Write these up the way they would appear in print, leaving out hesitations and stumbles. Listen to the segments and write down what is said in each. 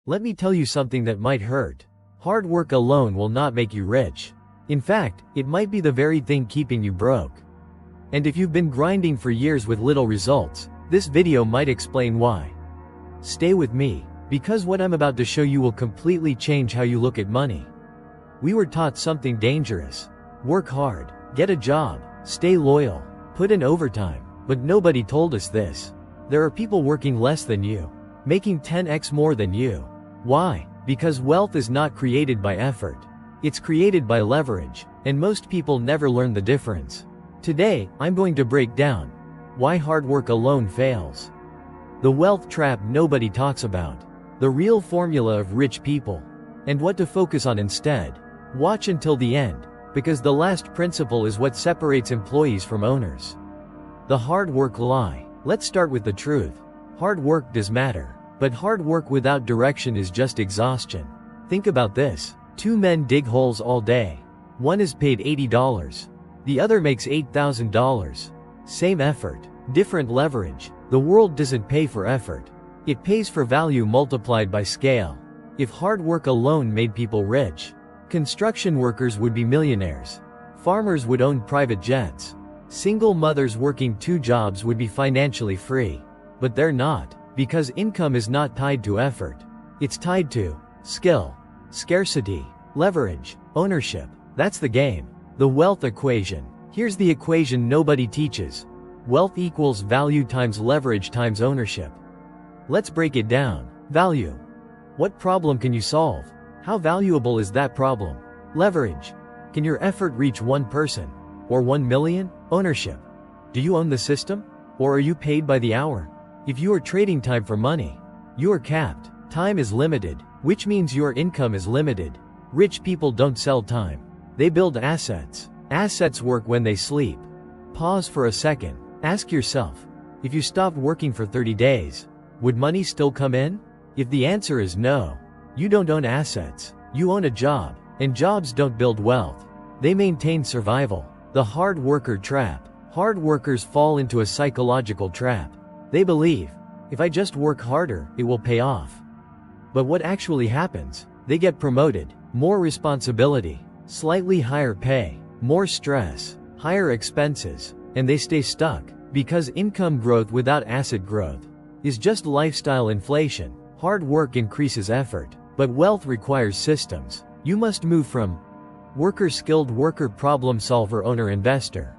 Let me tell you something that might hurt. Hard work alone will not make you rich. In fact, it might be the very thing keeping you broke. And if you've been grinding for years with little results, this video might explain why. Stay with me, because what I'm about to show you will completely change how you look at money. We were taught something dangerous. Work hard, get a job, stay loyal, put in overtime, but nobody told us this. There are people working less than you, making 10x more than you. Why? Because wealth is not created by effort. It's created by leverage, and most people never learn the difference. Today, I'm going to break down why hard work alone fails. The wealth trap nobody talks about. The real formula of rich people. And what to focus on instead. Watch until the end, because the last principle is what separates employees from owners. The hard work lie. Let's start with the truth. Hard work does matter, but hard work without direction is just exhaustion. Think about this. Two men dig holes all day. One is paid $80. The other makes $8,000. Same effort, different leverage. The world doesn't pay for effort. It pays for value multiplied by scale. If hard work alone made people rich, construction workers would be millionaires. Farmers would own private jets. Single mothers working 2 jobs would be financially free. But they're not, because income is not tied to effort. It's tied to skill, scarcity, leverage, ownership. That's the game. The wealth equation. Here's the equation nobody teaches. Wealth equals value times leverage times ownership. Let's break it down. Value. What problem can you solve? How valuable is that problem? Leverage. Can your effort reach 1 person? Or 1 million? Ownership. Do you own the system? Or are you paid by the hour? If you are trading time for money, you are capped. Time is limited, which means your income is limited. Rich people don't sell time. They build assets. Assets work when they sleep. Pause for a second. Ask yourself, if you stopped working for 30 days, would money still come in? If the answer is no, you don't own assets. You own a job, and jobs don't build wealth. They maintain survival. The hard worker trap. Hard workers fall into a psychological trap. They believe, if I just work harder, it will pay off. But what actually happens? They get promoted, more responsibility, slightly higher pay, more stress, higher expenses, and they stay stuck, because income growth without asset growth is just lifestyle inflation. Hard work increases effort, but wealth requires systems. You must move from worker skilled worker problem solver owner investor.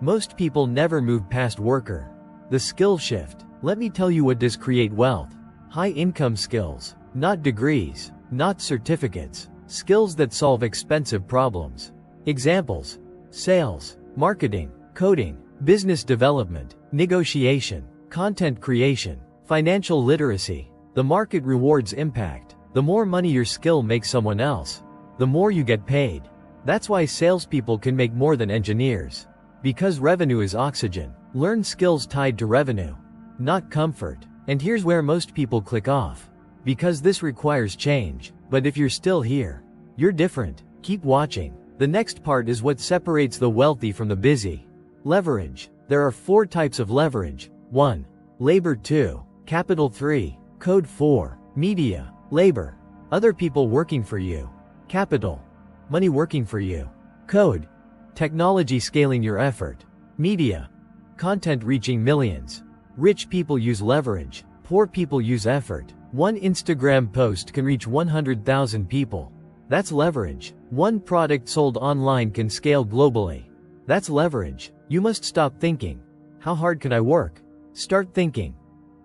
Most people never move past worker. The skill shift. Let me tell you what does create wealth. High income skills, not degrees, not certificates. Skills that solve expensive problems. Examples: sales, marketing, coding, business development, negotiation, content creation, financial literacy. The market rewards impact. The more money your skill makes someone else, the more you get paid. That's why salespeople can make more than engineers. Because revenue is oxygen. Learn skills tied to revenue, not comfort. And here's where most people click off. Because this requires change. But if you're still here, you're different. Keep watching. The next part is what separates the wealthy from the busy. Leverage. There are 4 types of leverage. 1. Labor. 2. Capital. 3. Code. 4. Media. Labor. Other people working for you. Capital. Money working for you. Code. Technology scaling your effort. Media. Content reaching millions. Rich people use leverage. Poor people use effort. One Instagram post can reach 100,000 people. That's leverage. One product sold online can scale globally. That's leverage. You must stop thinking, how hard can I work? Start thinking,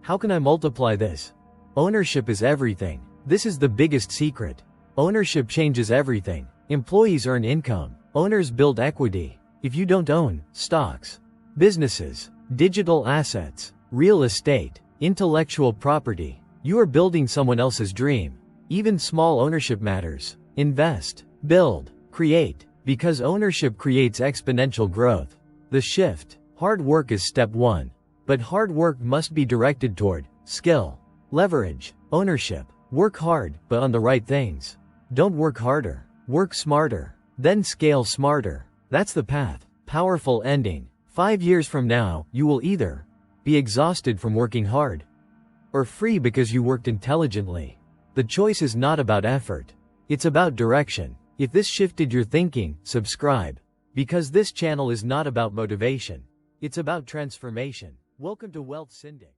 how can I multiply this? Ownership is everything. This is the biggest secret. Ownership changes everything. Employees earn income. Owners build equity. If you don't own stocks, businesses, digital assets, real estate, intellectual property, you are building someone else's dream. Even small ownership matters. Invest, build, create, because ownership creates exponential growth. The shift. Hard work is step 1. But hard work must be directed toward skill, leverage, ownership. Work hard, but on the right things. Don't work harder. Work smarter. Then scale smarter. That's the path. Powerful ending. 5 years from now, you will either be exhausted from working hard, or free because you worked intelligently. The choice is not about effort. It's about direction. If this shifted your thinking, subscribe. Because this channel is not about motivation. It's about transformation. Welcome to Wealth Syndic.